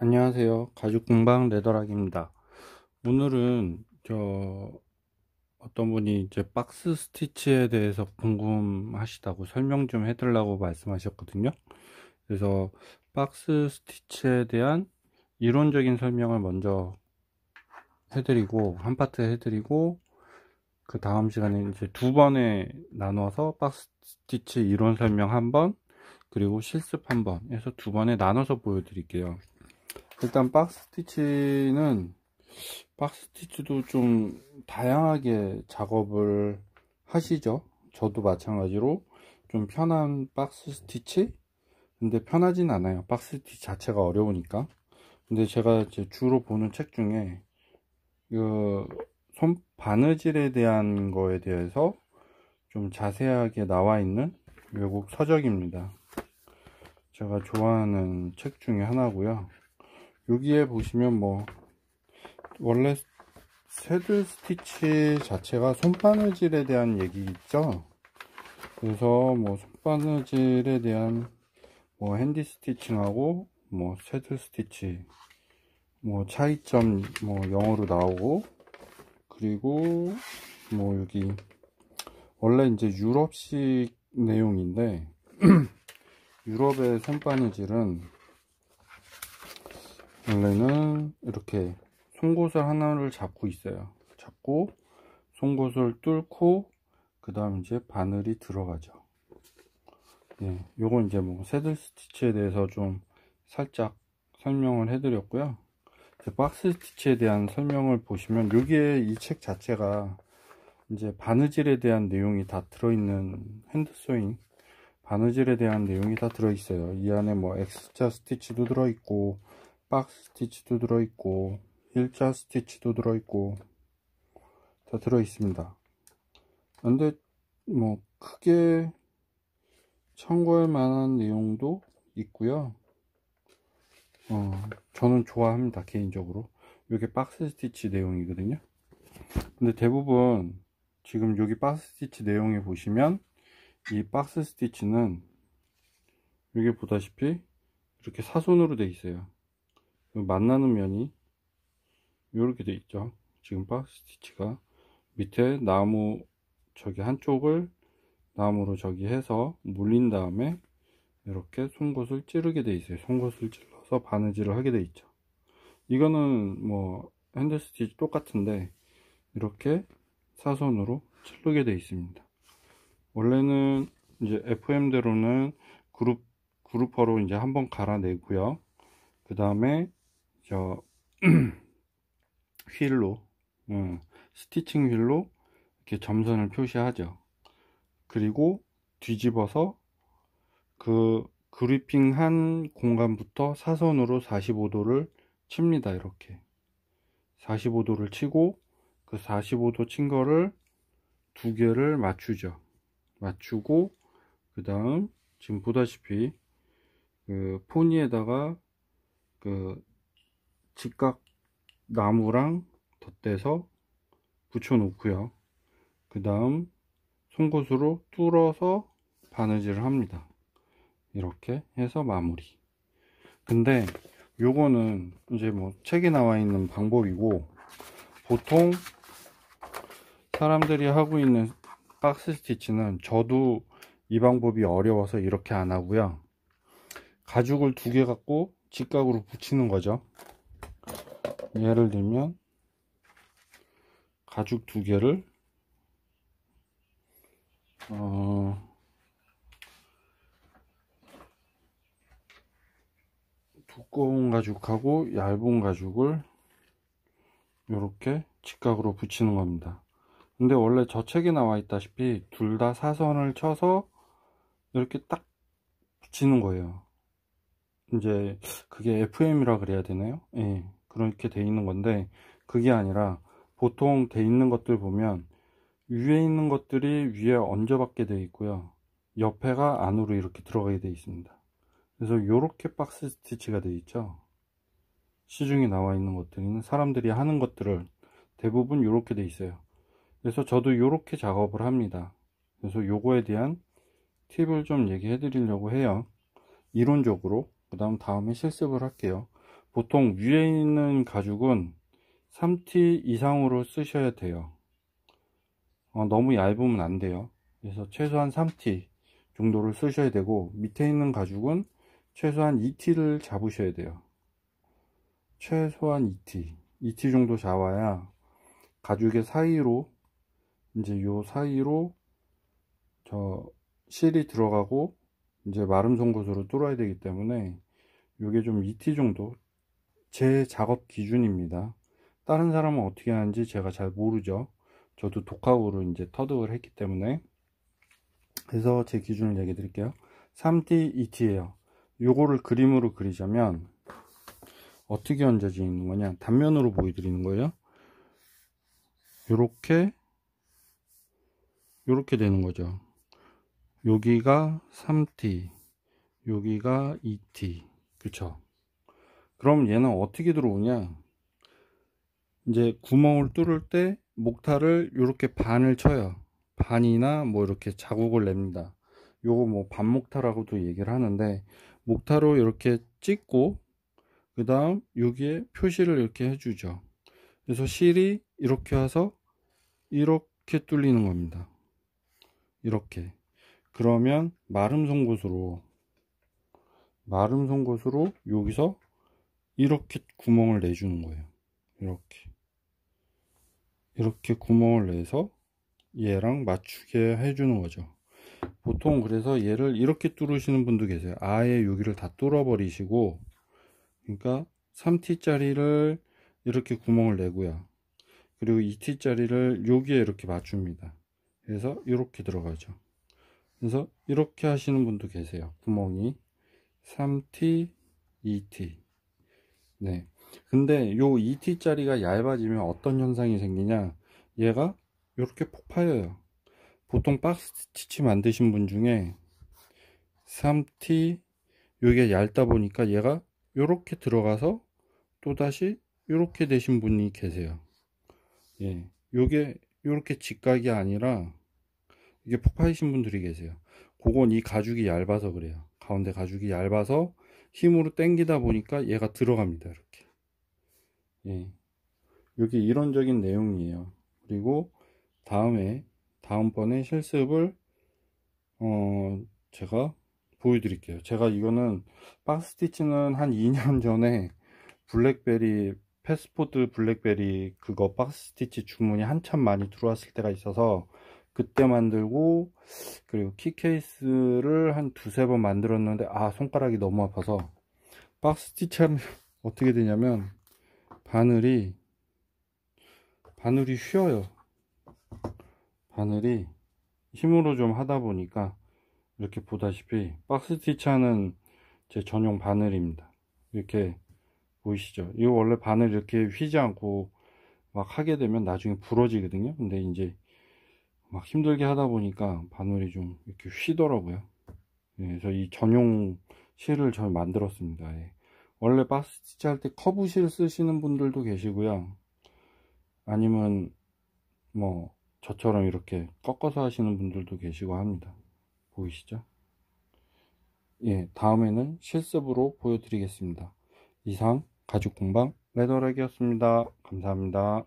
안녕하세요. 가죽공방 레더락입니다. 오늘은 어떤 분이 이제 박스 스티치에 대해서 궁금하시다고 설명 좀 해달라고 말씀하셨거든요. 그래서 박스 스티치에 대한 이론적인 설명을 먼저 해드리고, 한 파트 해드리고, 그 다음 시간에 이제 두 번에 나눠서 박스 스티치 이론 설명 한 번, 그리고 실습 한 번 해서 두 번에 나눠서 보여드릴게요. 일단 박스 스티치도 좀 다양하게 작업을 하시죠. 저도 마찬가지로 좀 편한 박스 스티치, 근데 편하진 않아요. 박스 스티치 자체가 어려우니까. 근데 제가 이제 주로 보는 책 중에 그 손 바느질에 대한 거에 대해서 좀 자세하게 나와 있는 외국 서적입니다. 제가 좋아하는 책 중에 하나고요. 여기에 보시면 원래 새들 스티치 자체가 손바느질에 대한 얘기 있죠. 그래서 손바느질에 대한 핸디 스티칭하고 새들 스티치 차이점 영어로 나오고, 그리고 여기 원래 이제 유럽식 내용인데 유럽의 손바느질은 원래는 이렇게 송곳을 하나를 잡고 있어요. 잡고 송곳을 뚫고 그 다음 이제 바늘이 들어가죠. 예, 요건 이제 새들 스티치에 대해서 좀 살짝 설명을 해드렸고요. 박스 스티치에 대한 설명을 보시면 여기에 이 책 자체가 이제 바느질에 대한 내용이 다 들어있는 핸드소잉 바느질에 대한 내용이 다 들어있어요. 이 안에 X자 스티치도 들어있고 박스 스티치도 들어있고 일자 스티치도 들어있고 다 들어있습니다. 근데 크게 참고할 만한 내용도 있고요. 저는 좋아합니다, 개인적으로. 이게 박스 스티치 내용이거든요. 근데 대부분 지금 여기 박스 스티치 내용에 보시면 이 박스 스티치는 여기 보다시피 이렇게 사선으로 돼 있어요. 만나는 면이 이렇게 돼 있죠. 지금 박스 스티치가 밑에 나무 저기 한쪽을 나무로 저기 해서 물린 다음에 이렇게 송곳을 찌르게 돼 있어요. 송곳을 찔러서 바느질을 하게 돼 있죠. 이거는 핸드 스티치 똑같은데 이렇게 사선으로 찌르게 돼 있습니다. 원래는 이제 FM대로는 그루퍼로 이제 한번 갈아내고요. 그 다음에 휠로 스티칭 휠로 이렇게 점선을 표시하죠. 그리고 뒤집어서 그 그리핑한 공간부터 사선으로 45도를 칩니다. 이렇게 45도를 치고 그 45도 친 거를 두 개를 맞추죠. 맞추고 그 다음 지금 보다시피 그 포니에다가 그 직각 나무랑 덧대서 붙여 놓고요. 그 다음 송곳으로 뚫어서 바느질을 합니다. 이렇게 해서 마무리. 근데 요거는 이제 책에 나와 있는 방법이고, 보통 사람들이 하고 있는 박스 스티치는 저도 이 방법이 어려워서 이렇게 안 하고요. 가죽을 두 개 갖고 직각으로 붙이는 거죠. 예를 들면 가죽 두 개를 두꺼운 가죽하고 얇은 가죽을 이렇게 직각으로 붙이는 겁니다. 근데 원래 저 책에 나와 있다시피 둘 다 사선을 쳐서 이렇게 딱 붙이는 거예요. 이제 그게 FM이라 그래야 되나요? 예, 그렇게 돼 있는 건데 그게 아니라 보통 돼 있는 것들 보면 위에 있는 것들이 위에 얹어받게 돼 있고요. 옆에가 안으로 이렇게 들어가게 돼 있습니다. 그래서 이렇게 박스 스티치가 돼 있죠. 시중에 나와 있는 것들은 사람들이 하는 것들을 대부분 이렇게 돼 있어요. 그래서 저도 이렇게 작업을 합니다. 그래서 요거에 대한 팁을 좀 얘기해 드리려고 해요. 이론적으로. 그 다음에 실습을 할게요. 보통 위에 있는 가죽은 3T 이상으로 쓰셔야 돼요. 너무 얇으면 안 돼요. 그래서 최소한 3T 정도를 쓰셔야 되고, 밑에 있는 가죽은 최소한 2T를 잡으셔야 돼요. 최소한 2T 정도 잡아야 가죽의 사이로, 이제 요 사이로 저 실이 들어가고 이제 마름 송곳으로 뚫어야 되기 때문에 요게 좀 2T 정도, 제 작업 기준입니다. 다른 사람은 어떻게 하는지 제가 잘 모르죠. 저도 독학으로 이제 터득을 했기 때문에. 그래서 제 기준을 얘기해 드릴게요. 3T, 2T예요. 요거를 그림으로 그리자면 어떻게 얹어져 있는 거냐, 단면으로 보여드리는 거예요. 요렇게 되는 거죠. 여기가 3T, 여기가 2T, 그쵸? 그럼 얘는 어떻게 들어오냐, 이제 구멍을 뚫을 때 목타를 이렇게 반을 쳐요. 반이나 뭐 이렇게 자국을 냅니다. 요거 뭐 반목타라고도 얘기를 하는데, 목타로 이렇게 찍고 그 다음 여기에 표시를 이렇게 해주죠. 그래서 실이 이렇게 와서 이렇게 뚫리는 겁니다. 이렇게. 그러면 마름 송곳으로 여기서 이렇게 구멍을 내주는 거예요. 이렇게 구멍을 내서 얘랑 맞추게 해주는 거죠. 보통 그래서 얘를 이렇게 뚫으시는 분도 계세요. 아예 여기를 다 뚫어 버리시고, 그러니까 3T 짜리를 이렇게 구멍을 내고요, 그리고 2T 짜리를 여기에 이렇게 맞춥니다. 그래서 이렇게 들어가죠. 그래서 이렇게 하시는 분도 계세요. 구멍이 3T, 2T. 네. 근데 요 2T 짜리가 얇아지면 어떤 현상이 생기냐, 얘가 이렇게 폭 파여요. 보통 박스 스티치 만드신 분 중에 3T, 요게 얇다 보니까 얘가 이렇게 들어가서 또다시 이렇게 되신 분이 계세요. 예, 요게 이렇게 직각이 아니라 이게 폭파이신 분들이 계세요. 그건 이 가죽이 얇아서 그래요. 가운데 가죽이 얇아서 힘으로 당기다 보니까 얘가 들어갑니다. 이렇게. 예, 이게 이론적인 내용이에요. 그리고 다음번에 실습을 제가 보여드릴게요. 제가 이거는 박스 스티치는 한 2년 전에 블랙베리, 패스포드 블랙베리 그거 박스 스티치 주문이 한참 많이 들어왔을 때가 있어서 그때 만들고, 그리고 키케이스를 한 두세 번 만들었는데 손가락이 너무 아파서, 박스 스티치는 어떻게 되냐면 바늘이 휘어요. 바늘이 힘으로 좀 하다 보니까 이렇게 보다시피 박스 스티치 하는 제 전용 바늘입니다. 이렇게 보이시죠? 이거 원래 바늘 이렇게 휘지 않고 막 하게 되면 나중에 부러지거든요. 근데 이제 막 힘들게 하다 보니까 바늘이 좀 이렇게 휘더라고요. 예, 그래서 이 전용 실을 저 만들었습니다. 예. 원래 박스 스티치 할 때 커브 실 쓰시는 분들도 계시고요, 아니면 뭐 저처럼 이렇게 꺾어서 하시는 분들도 계시고 합니다. 보이시죠? 예, 다음에는 실습으로 보여드리겠습니다. 이상 가죽공방 레더렉이었습니다. 감사합니다.